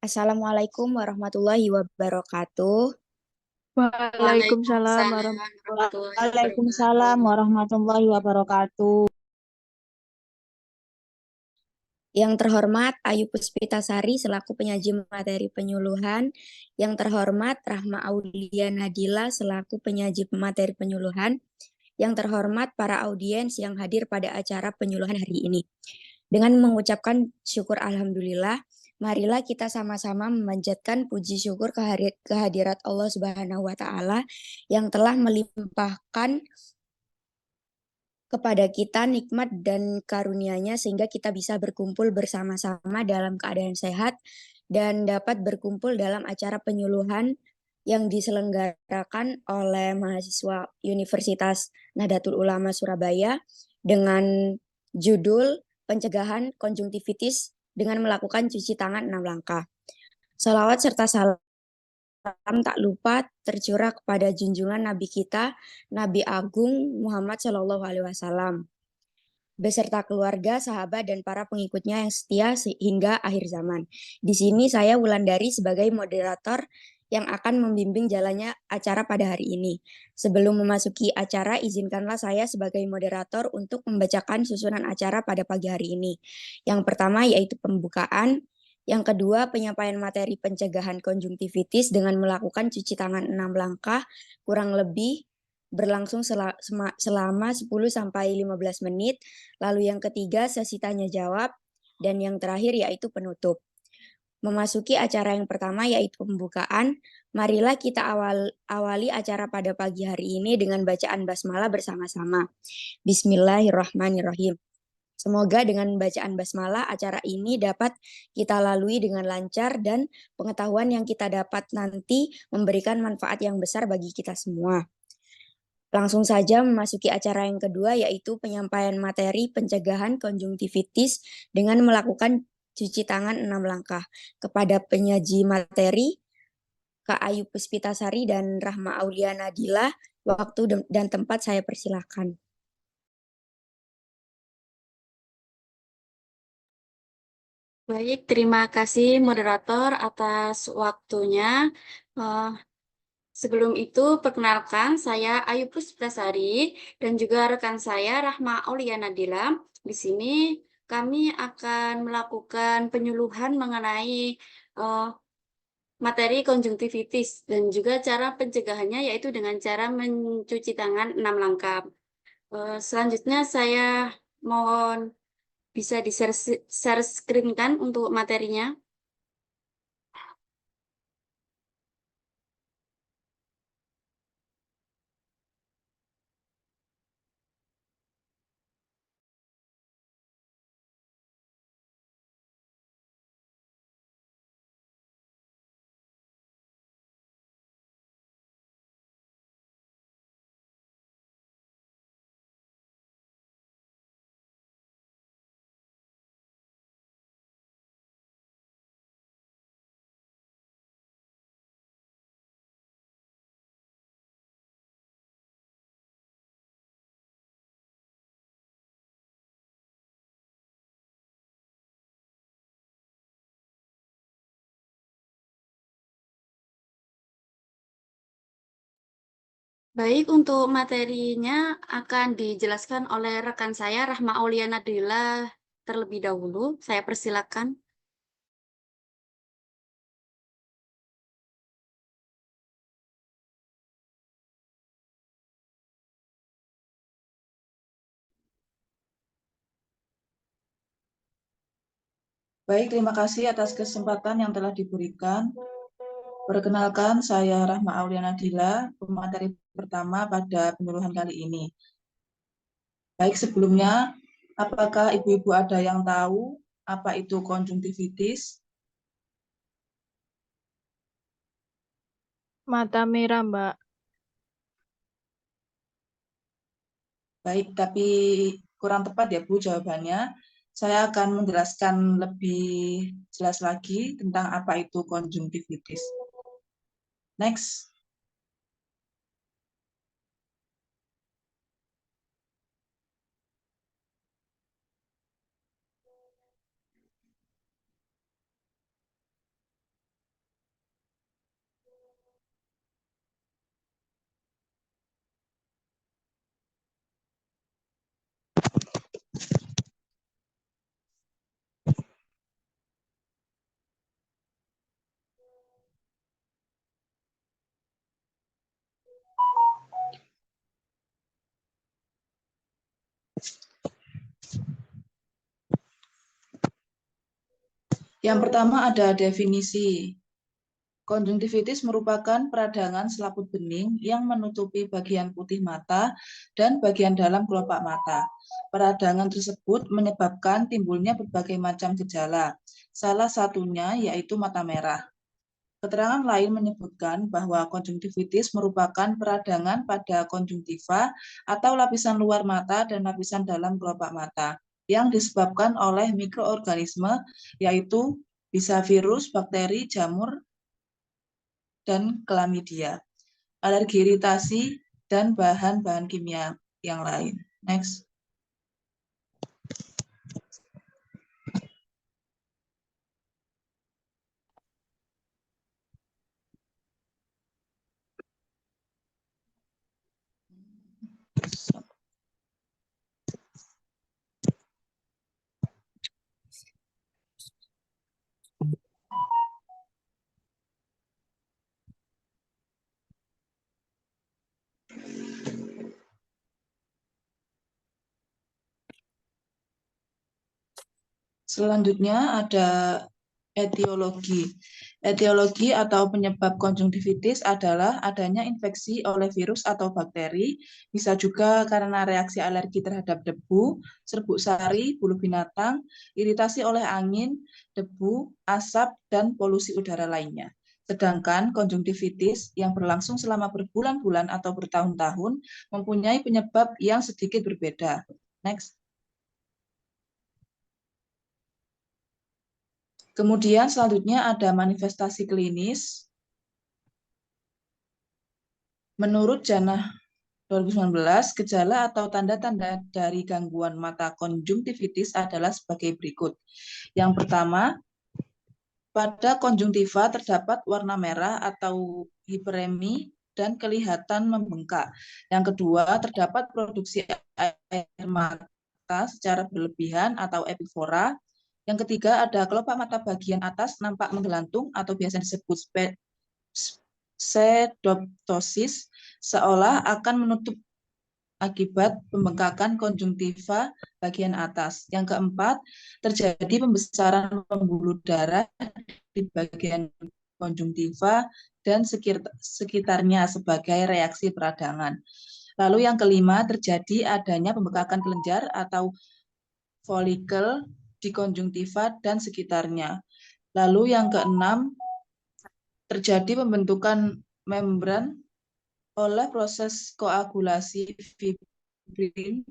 Assalamualaikum warahmatullahi wabarakatuh. Waalaikumsalam Waalaikumsalam warahmatullahi warahmatullahi Waalaikumsalam wabarakatuh. warahmatullahi wabarakatuh. Yang terhormat Ayu Puspitasari selaku penyaji materi penyuluhan. Yang terhormat Rahma Aulia Nadila selaku penyaji materi penyuluhan. Yang terhormat para audiens yang hadir pada acara penyuluhan hari ini. Dengan mengucapkan syukur alhamdulillah, marilah kita sama-sama memanjatkan puji syukur kehadirat Allah Subhanahu wa taala yang telah melimpahkan kepada kita nikmat dan karunia-Nya sehingga kita bisa berkumpul bersama-sama dalam keadaan sehat dan dapat berkumpul dalam acara penyuluhan yang diselenggarakan oleh mahasiswa Universitas Nahdlatul Ulama Surabaya dengan judul Pencegahan Konjungtivitis dengan melakukan cuci tangan 6 langkah. Salawat serta salam tak lupa tercurah kepada junjungan Nabi kita, Nabi Agung Muhammad Shallallahu Alaihi Wasallam, beserta keluarga, sahabat, dan para pengikutnya yang setia hingga akhir zaman. Di sini saya Wulandari sebagai moderator yang akan membimbing jalannya acara pada hari ini. Sebelum memasuki acara, izinkanlah saya sebagai moderator untuk membacakan susunan acara pada pagi hari ini. Yang pertama yaitu pembukaan, yang kedua penyampaian materi pencegahan konjungtivitis dengan melakukan cuci tangan 6 langkah, kurang lebih berlangsung selama 10 sampai 15 menit. Lalu yang ketiga sesi tanya jawab dan yang terakhir yaitu penutup. Memasuki acara yang pertama yaitu pembukaan, marilah kita awali acara pada pagi hari ini dengan bacaan basmalah bersama-sama. Bismillahirrahmanirrahim. Semoga dengan bacaan basmalah acara ini dapat kita lalui dengan lancar dan pengetahuan yang kita dapat nanti memberikan manfaat yang besar bagi kita semua. Langsung saja memasuki acara yang kedua yaitu penyampaian materi pencegahan konjungtivitis dengan melakukan cuci tangan 6 langkah. Kepada penyaji materi, Kak Ayu Puspitasari dan Rahma Aulia Nadila, waktu dan tempat saya persilahkan. Baik, terima kasih moderator atas waktunya. Eh, Sebelum itu, perkenalkan saya Ayu Puspitasari dan juga rekan saya Rahma Aulia Nadila. Di sini kami akan melakukan penyuluhan mengenai eh, materi konjungtivitis dan juga cara pencegahannya yaitu dengan cara mencuci tangan 6 langkah. Selanjutnya saya mohon bisa di-share screen kan untuk materinya. Baik, untuk materinya akan dijelaskan oleh rekan saya Rahma Aulia Nadila terlebih dahulu. Saya persilakan. Baik, terima kasih atas kesempatan yang telah diberikan. Perkenalkan, saya Rahma Aulia Nadila, pemateri pertama pada penyuluhan kali ini. Baik, sebelumnya, apakah ibu-ibu ada yang tahu apa itu konjungtivitis? Mata merah, Mbak. Baik, tapi kurang tepat ya Bu jawabannya. Saya akan menjelaskan lebih jelas lagi tentang apa itu konjungtivitis. Next. Yang pertama ada definisi. Konjungtivitis merupakan peradangan selaput bening yang menutupi bagian putih mata dan bagian dalam kelopak mata. Peradangan tersebut menyebabkan timbulnya berbagai macam gejala. Salah satunya yaitu mata merah. Keterangan lain menyebutkan bahwa konjungtivitis merupakan peradangan pada konjungtiva atau lapisan luar mata dan lapisan dalam kelopak mata yang disebabkan oleh mikroorganisme, yaitu bisa virus, bakteri, jamur, dan klamidia, alergi iritasi, dan bahan-bahan kimia yang lain. Next. Selanjutnya ada etiologi. Etiologi atau penyebab konjungtivitis adalah adanya infeksi oleh virus atau bakteri, bisa juga karena reaksi alergi terhadap debu, serbuk sari, bulu binatang, iritasi oleh angin, debu, asap, dan polusi udara lainnya. Sedangkan konjungtivitis yang berlangsung selama berbulan-bulan atau bertahun-tahun mempunyai penyebab yang sedikit berbeda. Next. Kemudian selanjutnya ada manifestasi klinis. Menurut Janah 2019, gejala atau tanda-tanda dari gangguan mata konjungtivitis adalah sebagai berikut. Yang pertama, pada konjungtiva terdapat warna merah atau hiperemi dan kelihatan membengkak. Yang kedua, terdapat produksi air mata secara berlebihan atau epifora. Yang ketiga, ada kelopak mata bagian atas nampak menggelantung atau biasa disebut pseudoptosis, seolah akan menutup akibat pembengkakan konjungtiva bagian atas. Yang keempat, terjadi pembesaran pembuluh darah di bagian konjungtiva dan sekitarnya sebagai reaksi peradangan. Lalu yang kelima, terjadi adanya pembengkakan kelenjar atau folikel di konjungtiva dan sekitarnya. Lalu yang keenam, terjadi pembentukan membran oleh proses koagulasi fibrin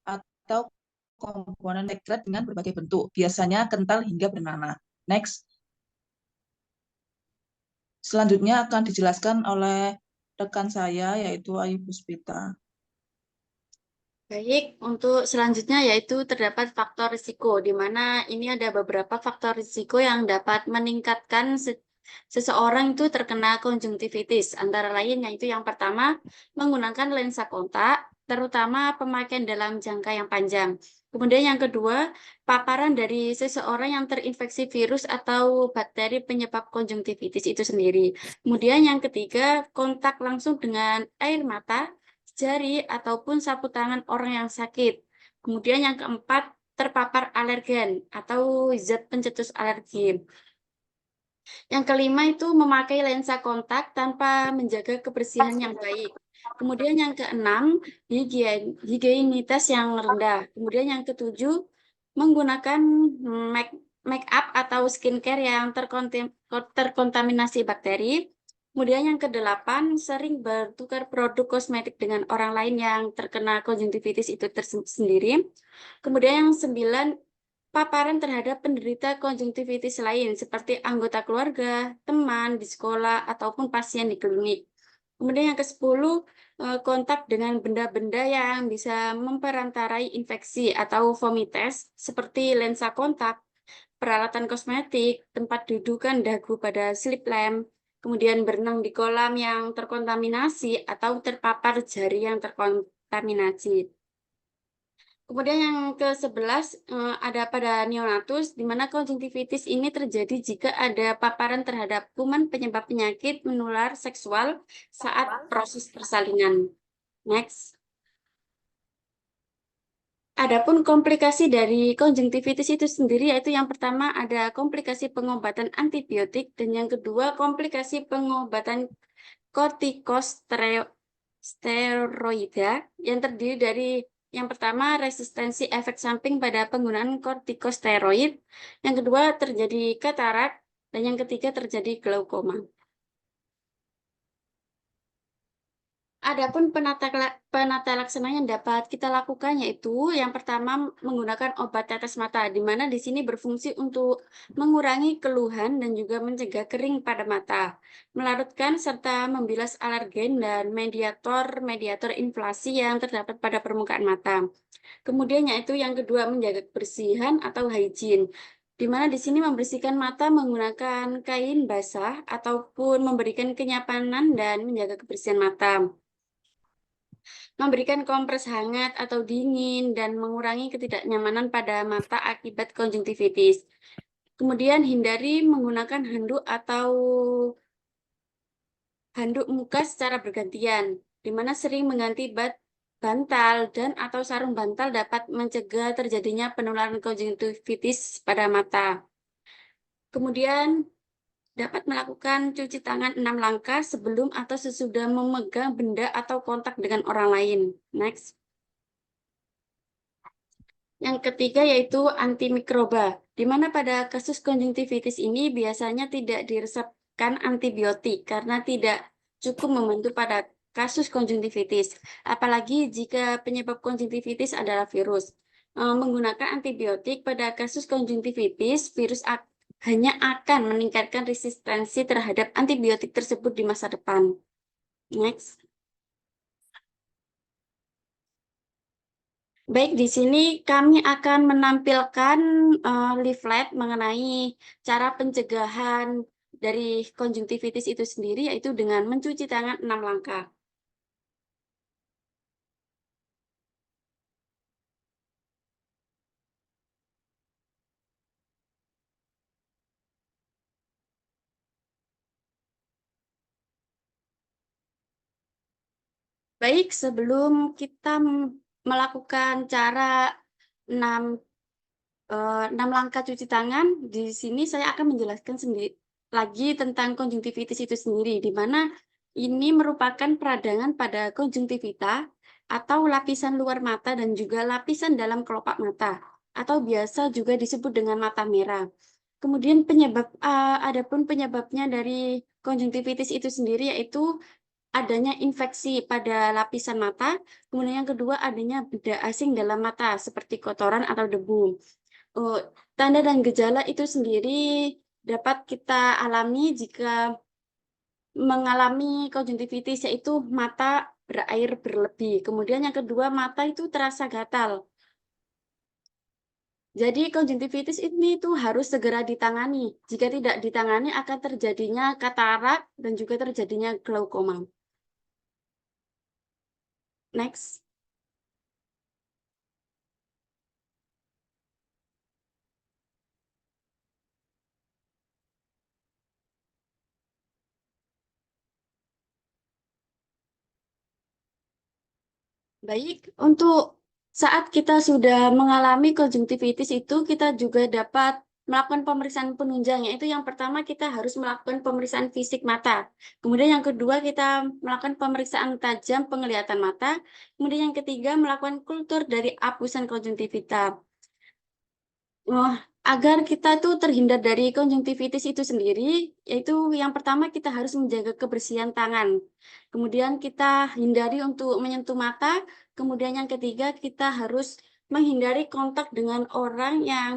atau komponen sekret dengan berbagai bentuk, biasanya kental hingga bernanah. Next. Selanjutnya akan dijelaskan oleh rekan saya, yaitu Ayu Puspita. Baik, untuk selanjutnya yaitu terdapat faktor risiko, di mana ini ada beberapa faktor risiko yang dapat meningkatkan seseorang itu terkena konjungtivitis. Antara lain yaitu yang pertama, menggunakan lensa kontak, terutama pemakaian dalam jangka yang panjang. Kemudian yang kedua, paparan dari seseorang yang terinfeksi virus atau bakteri penyebab konjungtivitis itu sendiri. Kemudian yang ketiga, kontak langsung dengan air mata, jari ataupun sapu tangan orang yang sakit. Kemudian yang keempat, terpapar alergen atau zat pencetus alergi. Yang kelima itu memakai lensa kontak tanpa menjaga kebersihan yang baik. Kemudian yang keenam, higienitas yang rendah. Kemudian yang ketujuh, menggunakan make up atau skincare yang terkontaminasi bakteri. Kemudian yang kedelapan, sering bertukar produk kosmetik dengan orang lain yang terkena konjungtivitis itu sendiri. Kemudian yang sembilan, paparan terhadap penderita konjungtivitis lain seperti anggota keluarga, teman di sekolah, ataupun pasien di klinik. Kemudian yang ke-10, kontak dengan benda-benda yang bisa memperantarai infeksi atau vomites seperti lensa kontak, peralatan kosmetik, tempat dudukan dagu pada slip lamp, kemudian berenang di kolam yang terkontaminasi atau terpapar jari yang terkontaminasi. Kemudian yang ke-11 ada pada neonatus, di mana konjungtivitis ini terjadi jika ada paparan terhadap kuman penyebab penyakit menular seksual saat proses persalinan. Next. Adapun komplikasi dari konjungtivitis itu sendiri yaitu yang pertama ada komplikasi pengobatan antibiotik dan yang kedua komplikasi pengobatan kortikosteroida yang terdiri dari yang pertama resistensi efek samping pada penggunaan kortikosteroid, yang kedua terjadi katarak, dan yang ketiga terjadi glaukoma. Adapun penata laksana yang dapat kita lakukan yaitu yang pertama menggunakan obat tetes mata, di mana di sini berfungsi untuk mengurangi keluhan dan juga mencegah kering pada mata, melarutkan serta membilas alergen dan mediator inflasi yang terdapat pada permukaan mata. Kemudian yaitu yang kedua menjaga kebersihan atau hygiene, di mana di sini membersihkan mata menggunakan kain basah ataupun memberikan kenyamanan dan menjaga kebersihan mata, memberikan kompres hangat atau dingin, dan mengurangi ketidaknyamanan pada mata akibat konjungtivitis. Kemudian hindari menggunakan handuk muka secara bergantian, di mana sering mengganti bantal dan atau sarung bantal dapat mencegah terjadinya penularan konjungtivitis pada mata. Kemudian dapat melakukan cuci tangan 6 langkah sebelum atau sesudah memegang benda atau kontak dengan orang lain. Next. Yang ketiga yaitu antimikroba, di mana pada kasus konjungtivitis ini biasanya tidak diresepkan antibiotik karena tidak cukup membantu pada kasus konjungtivitis, apalagi jika penyebab konjungtivitis adalah virus. Menggunakan antibiotik pada kasus konjungtivitis, hanya akan meningkatkan resistensi terhadap antibiotik tersebut di masa depan. Next. Baik, di sini kami akan menampilkan leaflet mengenai cara pencegahan dari konjungtivitis itu sendiri, yaitu dengan mencuci tangan 6 langkah. Baik, sebelum kita melakukan cara 6 langkah cuci tangan, di sini saya akan menjelaskan sendiri lagi tentang konjungtivitis itu sendiri, di mana ini merupakan peradangan pada konjungtivita atau lapisan luar mata dan juga lapisan dalam kelopak mata, atau biasa juga disebut dengan mata merah. Kemudian adapun penyebabnya dari konjungtivitis itu sendiri yaitu adanya infeksi pada lapisan mata, kemudian yang kedua adanya benda asing dalam mata seperti kotoran atau debu. Tanda dan gejala itu sendiri dapat kita alami jika mengalami konjungtivitis, yaitu mata berair berlebih. Kemudian yang kedua, mata itu terasa gatal. Jadi konjungtivitis ini tuh harus segera ditangani. Jika tidak ditangani akan terjadinya katarak dan juga terjadinya glaukoma. Next. Baik, untuk saat kita sudah mengalami konjungtivitis itu, kita juga dapat melakukan pemeriksaan penunjang, yaitu yang pertama kita harus melakukan pemeriksaan fisik mata. Kemudian yang kedua kita melakukan pemeriksaan tajam penglihatan mata. Kemudian yang ketiga melakukan kultur dari apusan konjungtivita. Agar kita tuh terhindar dari konjungtivitis itu sendiri, yaitu yang pertama kita harus menjaga kebersihan tangan. Kemudian kita hindari untuk menyentuh mata. Kemudian yang ketiga kita harus menghindari kontak dengan orang yang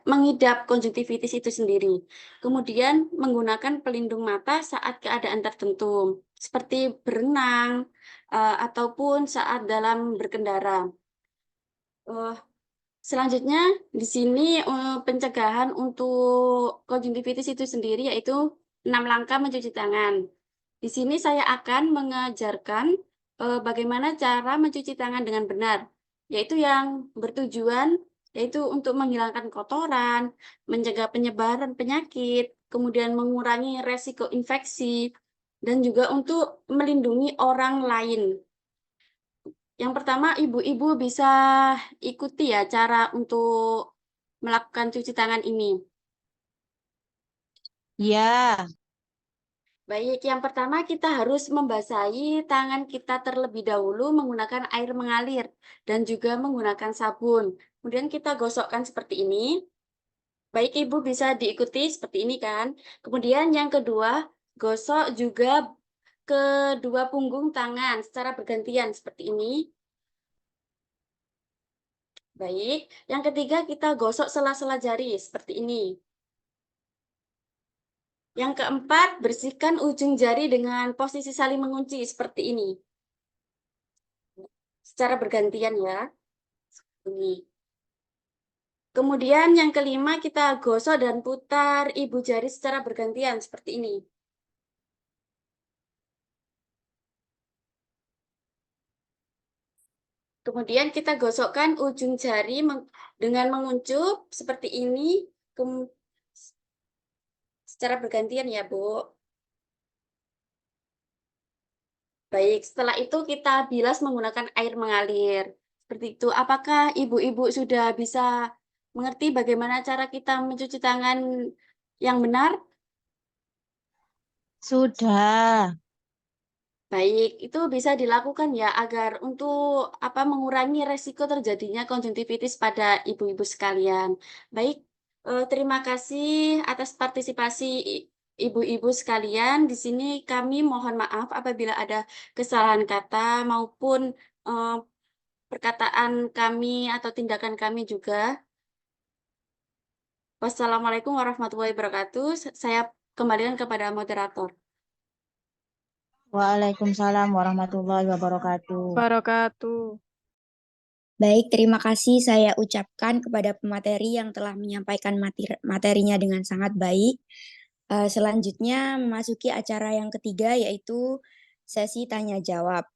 mengidap konjungtivitis itu sendiri. Kemudian menggunakan pelindung mata saat keadaan tertentu, seperti berenang ataupun saat dalam berkendara. Selanjutnya, di sini pencegahan untuk konjungtivitis itu sendiri yaitu 6 langkah mencuci tangan. Di sini saya akan mengajarkan bagaimana cara mencuci tangan dengan benar, yaitu yang bertujuan yaitu untuk menghilangkan kotoran, mencegah penyebaran penyakit, kemudian mengurangi resiko infeksi, dan juga untuk melindungi orang lain. Yang pertama, ibu-ibu bisa ikuti ya cara untuk melakukan cuci tangan ini. Ya, Baik, yang pertama kita harus membasahi tangan kita terlebih dahulu menggunakan air mengalir dan juga menggunakan sabun. Kemudian kita gosokkan seperti ini. Baik, Ibu bisa diikuti seperti ini kan. Kemudian yang kedua, gosok juga kedua punggung tangan secara bergantian seperti ini. Baik, yang ketiga kita gosok sela-sela jari seperti ini. Yang keempat, bersihkan ujung jari dengan posisi saling mengunci seperti ini. Secara bergantian ya. Ini. Kemudian yang kelima kita gosok dan putar ibu jari secara bergantian seperti ini. Kemudian kita gosokkan ujung jari dengan menguncup seperti ini secara bergantian ya, Bu. Baik, setelah itu kita bilas menggunakan air mengalir. Seperti itu. Apakah ibu-ibu sudah bisa mengerti bagaimana cara kita mencuci tangan yang benar? sudah. Baik, itu bisa dilakukan ya agar untuk mengurangi resiko terjadinya konjungtivitis pada ibu-ibu sekalian. Baik, terima kasih atas partisipasi ibu-ibu sekalian. Di sini kami mohon maaf apabila ada kesalahan kata maupun eh, perkataan kami atau tindakan kami juga. Wassalamualaikum warahmatullahi wabarakatuh. Saya kembalikan kepada moderator. Waalaikumsalam warahmatullahi wabarakatuh. Baik, terima kasih saya ucapkan kepada pemateri yang telah menyampaikan materinya dengan sangat baik. Selanjutnya memasuki acara yang ketiga yaitu sesi tanya jawab.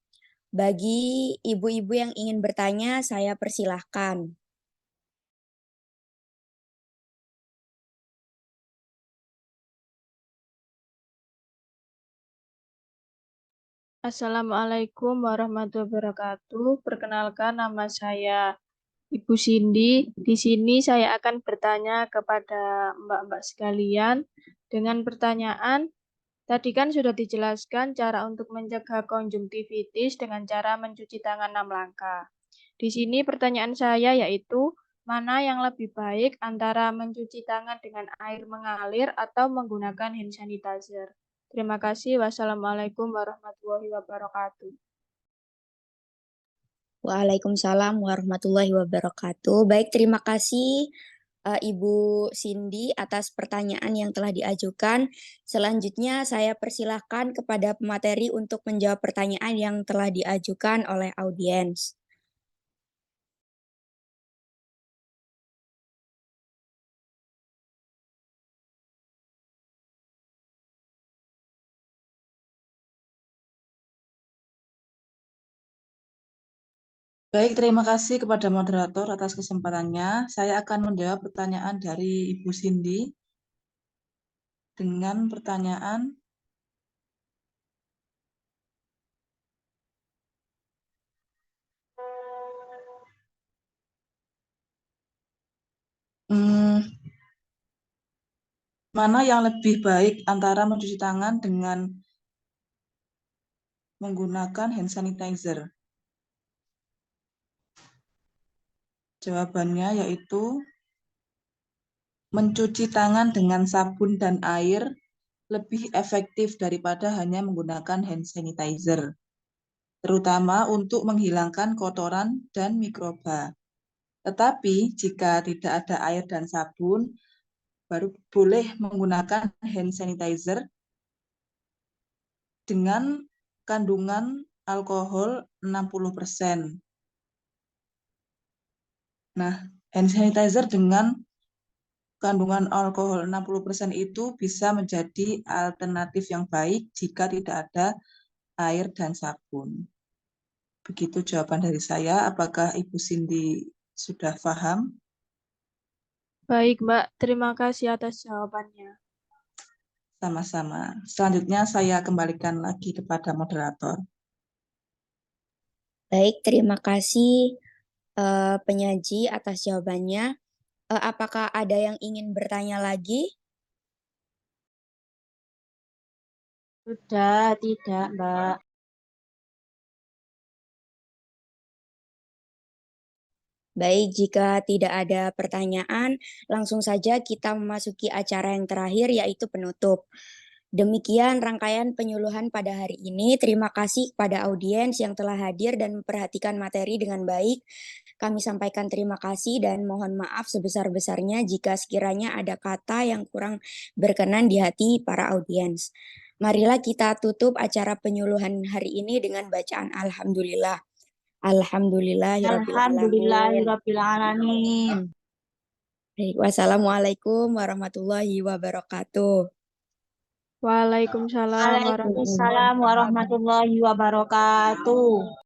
Bagi ibu-ibu yang ingin bertanya, saya persilahkan. Assalamualaikum warahmatullahi wabarakatuh. Perkenalkan, nama saya Ibu Cindy. Di sini saya akan bertanya kepada mbak-mbak sekalian dengan pertanyaan. Tadi kan sudah dijelaskan cara untuk mencegah konjungtivitis dengan cara mencuci tangan 6 langkah. Di sini pertanyaan saya yaitu, mana yang lebih baik antara mencuci tangan dengan air mengalir atau menggunakan hand sanitizer? Terima kasih. Wassalamualaikum warahmatullahi wabarakatuh. Waalaikumsalam warahmatullahi wabarakatuh. Baik, terima kasih Ibu Cindy atas pertanyaan yang telah diajukan. Selanjutnya saya persilahkan kepada pemateri untuk menjawab pertanyaan yang telah diajukan oleh audiens. Baik, terima kasih kepada moderator atas kesempatannya. Saya akan menjawab pertanyaan dari Ibu Cindy dengan pertanyaan mana yang lebih baik antara mencuci tangan dengan menggunakan hand sanitizer? Jawabannya yaitu mencuci tangan dengan sabun dan air lebih efektif daripada hanya menggunakan hand sanitizer, terutama untuk menghilangkan kotoran dan mikroba. Tetapi jika tidak ada air dan sabun, baru boleh menggunakan hand sanitizer dengan kandungan alkohol 60%. Nah, hand sanitizer dengan kandungan alkohol 60% itu bisa menjadi alternatif yang baik jika tidak ada air dan sabun. Begitu jawaban dari saya. Apakah Ibu Cindy sudah paham? Baik, Mbak. Terima kasih atas jawabannya. Sama-sama. Selanjutnya saya kembalikan lagi kepada moderator. Baik, terima kasih penyaji atas jawabannya. Apakah ada yang ingin bertanya lagi? Sudah, tidak, Mbak. Baik, jika tidak ada pertanyaan, langsung saja kita memasuki acara yang terakhir, yaitu penutup. Demikian rangkaian penyuluhan pada hari ini. Terima kasih kepada audiens yang telah hadir dan memperhatikan materi dengan baik. Kami sampaikan terima kasih dan mohon maaf sebesar-besarnya jika sekiranya ada kata yang kurang berkenan di hati para audiens. Marilah kita tutup acara penyuluhan hari ini dengan bacaan Alhamdulillah. Alhamdulillahirabbil alamin. Alhamdulillahirabbil alamin. Baik, wassalamualaikum warahmatullahi wabarakatuh. Waalaikumsalam warahmatullahi Waalaikumsalam warahmatullahi wabarakatuh.